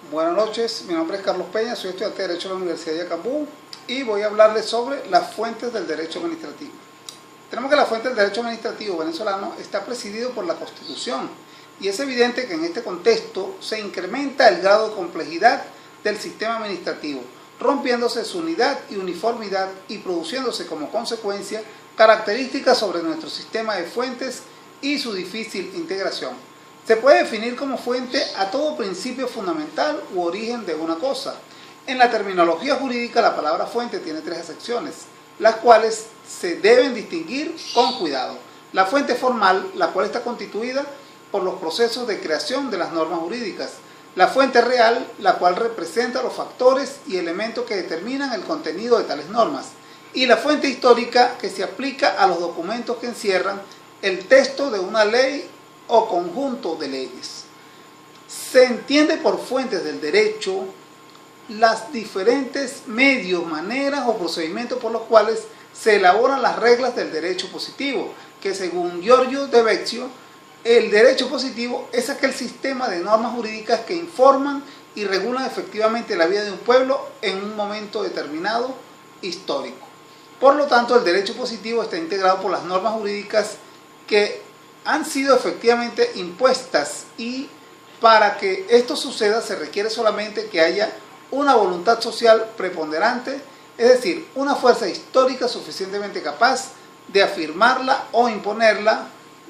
Buenas noches, mi nombre es Carlos Peña, soy estudiante de Derecho de la Universidad de Yacambú y voy a hablarles sobre las fuentes del derecho administrativo. Tenemos que la fuente del derecho administrativo venezolano está presidido por la Constitución y es evidente que en este contexto se incrementa el grado de complejidad del sistema administrativo, rompiéndose su unidad y uniformidad y produciéndose como consecuencia características sobre nuestro sistema de fuentes y su difícil integración. Se puede definir como fuente a todo principio fundamental u origen de una cosa. En la terminología jurídica la palabra fuente tiene tres acepciones, las cuales se deben distinguir con cuidado. La fuente formal, la cual está constituida por los procesos de creación de las normas jurídicas. La fuente real, la cual representa los factores y elementos que determinan el contenido de tales normas. Y la fuente histórica, que se aplica a los documentos que encierran el texto de una ley o conjunto de leyes. Se entiende por fuentes del derecho las diferentes medios, maneras o procedimientos por los cuales se elaboran las reglas del derecho positivo, que según Giorgio de Vecchio, el derecho positivo es aquel sistema de normas jurídicas que informan y regulan efectivamente la vida de un pueblo en un momento determinado histórico. Por lo tanto, el derecho positivo está integrado por las normas jurídicas que han sido efectivamente impuestas, y para que esto suceda se requiere solamente que haya una voluntad social preponderante, es decir, una fuerza histórica suficientemente capaz de afirmarla o imponerla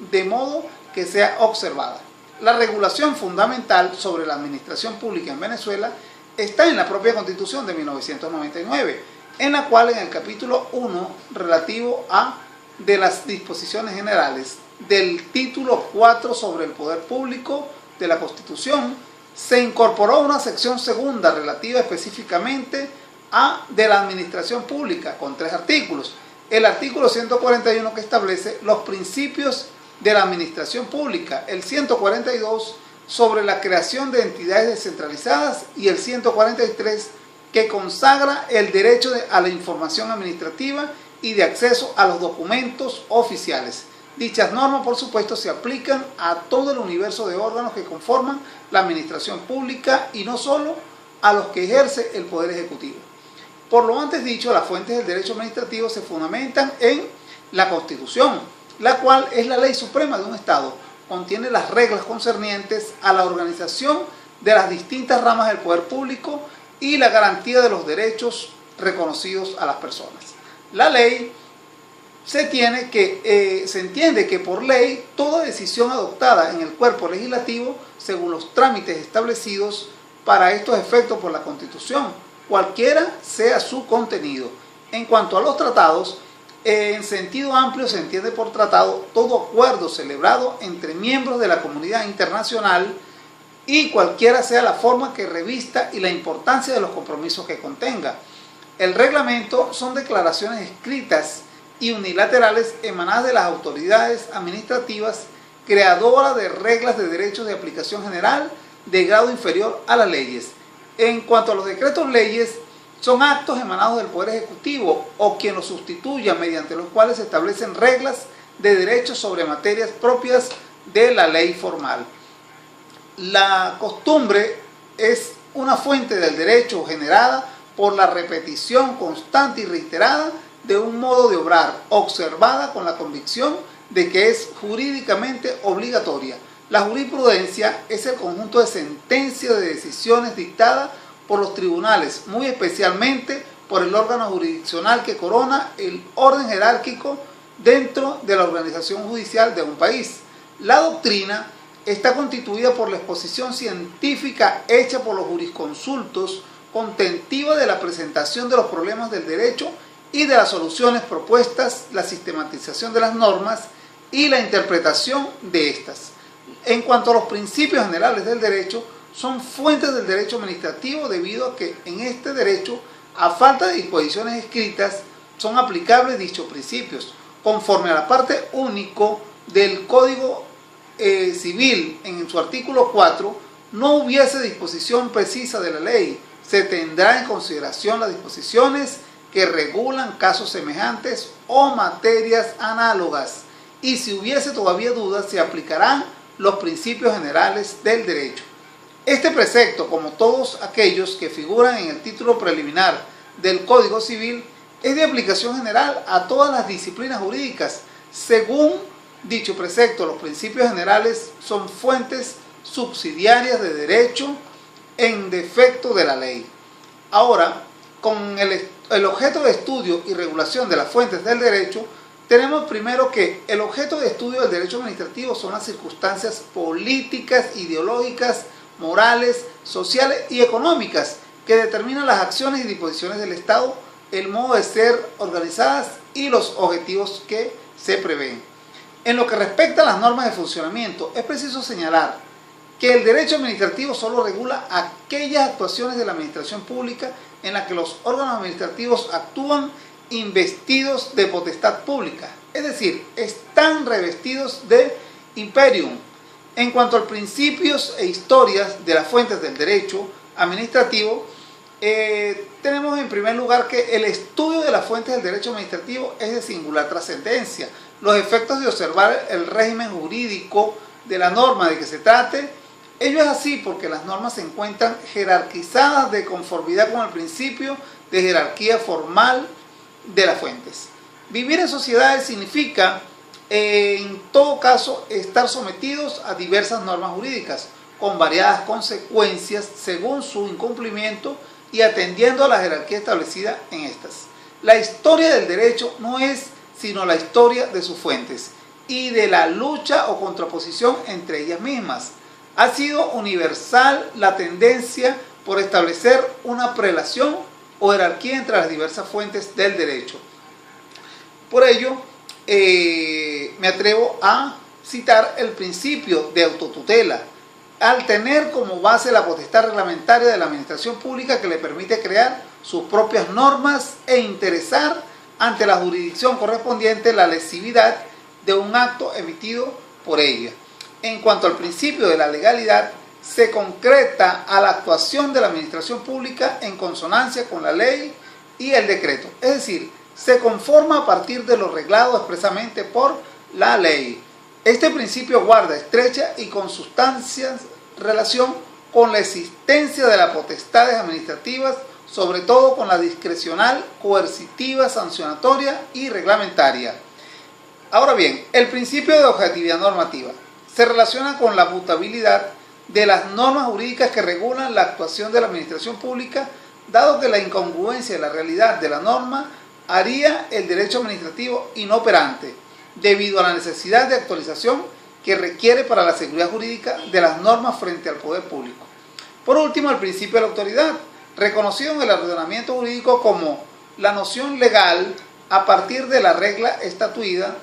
de modo que sea observada. La regulación fundamental sobre la administración pública en Venezuela está en la propia Constitución de 1999, en la cual en el capítulo 1 relativo a de las disposiciones generales del título 4 sobre el poder público de la Constitución, se incorporó una sección segunda relativa específicamente a de la administración pública con 3 artículos. El artículo 141 que establece los principios de la administración pública, el 142 sobre la creación de entidades descentralizadas y el 143 que consagra el derecho a la información administrativa y de acceso a los documentos oficiales. Dichas normas, por supuesto, se aplican a todo el universo de órganos que conforman la administración pública y no solo a los que ejerce el Poder Ejecutivo. Por lo antes dicho, las fuentes del derecho administrativo se fundamentan en la Constitución, la cual es la ley suprema de un Estado. Contiene las reglas concernientes a la organización de las distintas ramas del poder público y la garantía de los derechos reconocidos a las personas. La ley se entiende que por ley toda decisión adoptada en el cuerpo legislativo según los trámites establecidos para estos efectos por la Constitución, cualquiera sea su contenido. En cuanto a los tratados, en sentido amplio se entiende por tratado todo acuerdo celebrado entre miembros de la comunidad internacional y cualquiera sea la forma que revista y la importancia de los compromisos que contenga. El reglamento son declaraciones escritas y unilaterales emanadas de las autoridades administrativas creadoras de reglas de derechos de aplicación general de grado inferior a las leyes. En cuanto a los decretos leyes, son actos emanados del Poder Ejecutivo o quien los sustituya, mediante los cuales se establecen reglas de derechos sobre materias propias de la ley formal. La costumbre es una fuente del derecho generada por la repetición constante y reiterada de un modo de obrar, observada con la convicción de que es jurídicamente obligatoria. La jurisprudencia es el conjunto de sentencias de decisiones dictadas por los tribunales, muy especialmente por el órgano jurisdiccional que corona el orden jerárquico dentro de la organización judicial de un país. La doctrina está constituida por la exposición científica hecha por los jurisconsultos, contentiva de la presentación de los problemas del derecho y de las soluciones propuestas, la sistematización de las normas y la interpretación de estas. En cuanto a los principios generales del derecho, son fuentes del derecho administrativo debido a que en este derecho, a falta de disposiciones escritas, son aplicables dichos principios. Conforme a la parte único del Código Civil, en su artículo 4, no hubiese disposición precisa de la ley, se tendrá en consideración las disposiciones que regulan casos semejantes o materias análogas, y si hubiese todavía dudas, se aplicarán los principios generales del derecho. Este precepto, como todos aquellos que figuran en el título preliminar del Código Civil, es de aplicación general a todas las disciplinas jurídicas. Según dicho precepto, los principios generales son fuentes subsidiarias de derecho en defecto de la ley. Ahora, con el objeto de estudio y regulación de las fuentes del derecho, tenemos primero que el objeto de estudio del derecho administrativo son las circunstancias políticas, ideológicas, morales, sociales y económicas que determinan las acciones y disposiciones del Estado, el modo de ser organizadas y los objetivos que se prevén. En lo que respecta a las normas de funcionamiento, es preciso señalar que el derecho administrativo solo regula aquellas actuaciones de la administración pública en las que los órganos administrativos actúan investidos de potestad pública, es decir, están revestidos de imperium. En cuanto a principios e historias de las fuentes del derecho administrativo, tenemos en primer lugar que el estudio de las fuentes del derecho administrativo es de singular trascendencia. Los efectos de observar el régimen jurídico de la norma de que se trate, ello es así porque las normas se encuentran jerarquizadas de conformidad con el principio de jerarquía formal de las fuentes. Vivir en sociedades significa, en todo caso, estar sometidos a diversas normas jurídicas, con variadas consecuencias según su incumplimiento y atendiendo a la jerarquía establecida en estas. La historia del derecho no es sino la historia de sus fuentes y de la lucha o contraposición entre ellas mismas. Ha sido universal la tendencia por establecer una prelación o jerarquía entre las diversas fuentes del derecho. Por ello, me atrevo a citar el principio de autotutela, al tener como base la potestad reglamentaria de la administración pública que le permite crear sus propias normas e interesar ante la jurisdicción correspondiente la lesividad de un acto emitido por ella. En cuanto al principio de la legalidad, se concreta a la actuación de la administración pública en consonancia con la ley y el decreto, es decir, se conforma a partir de lo reglado expresamente por la ley. Este principio guarda estrecha y consustancial relación con la existencia de las potestades administrativas, sobre todo con la discrecional, coercitiva, sancionatoria y reglamentaria. Ahora bien, el principio de objetividad normativa se relaciona con la mutabilidad de las normas jurídicas que regulan la actuación de la administración pública, dado que la incongruencia de la realidad de la norma haría el derecho administrativo inoperante, debido a la necesidad de actualización que requiere para la seguridad jurídica de las normas frente al poder público. Por último, el principio de la autoridad, reconocido en el ordenamiento jurídico como la noción legal a partir de la regla estatuida,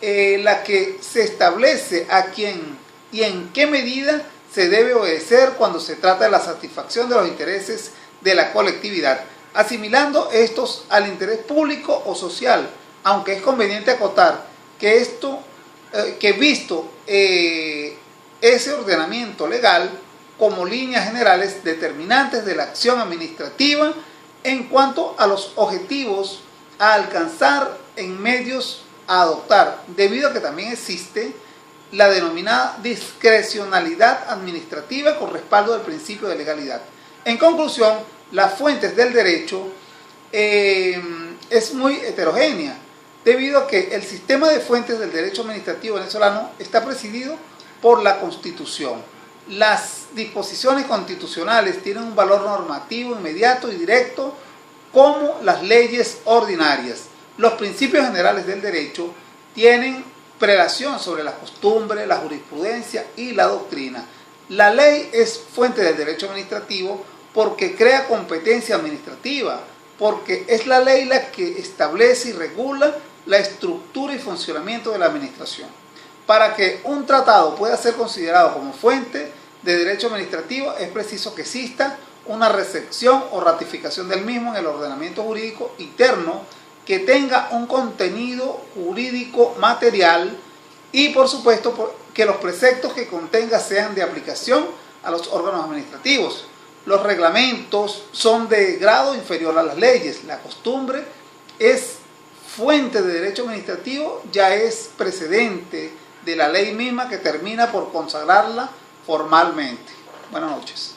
la que se establece a quién y en qué medida se debe obedecer cuando se trata de la satisfacción de los intereses de la colectividad, asimilando estos al interés público o social, aunque es conveniente acotar que visto ese ordenamiento legal como líneas generales determinantes de la acción administrativa en cuanto a los objetivos a alcanzar en medios a adoptar, debido a que también existe la denominada discrecionalidad administrativa con respaldo del principio de legalidad. En conclusión, las fuentes del derecho es muy heterogénea, debido a que el sistema de fuentes del derecho administrativo venezolano está presidido por la Constitución. Las disposiciones constitucionales tienen un valor normativo inmediato y directo como las leyes ordinarias. Los principios generales del derecho tienen prelación sobre la costumbre, la jurisprudencia y la doctrina. La ley es fuente del derecho administrativo porque crea competencia administrativa, porque es la ley la que establece y regula la estructura y funcionamiento de la administración. Para que un tratado pueda ser considerado como fuente de derecho administrativo, es preciso que exista una recepción o ratificación del mismo en el ordenamiento jurídico interno que tenga un contenido jurídico material y, por supuesto, que los preceptos que contenga sean de aplicación a los órganos administrativos. Los reglamentos son de grado inferior a las leyes. La costumbre es fuente de derecho administrativo, ya es precedente de la ley misma que termina por consagrarla formalmente. Buenas noches.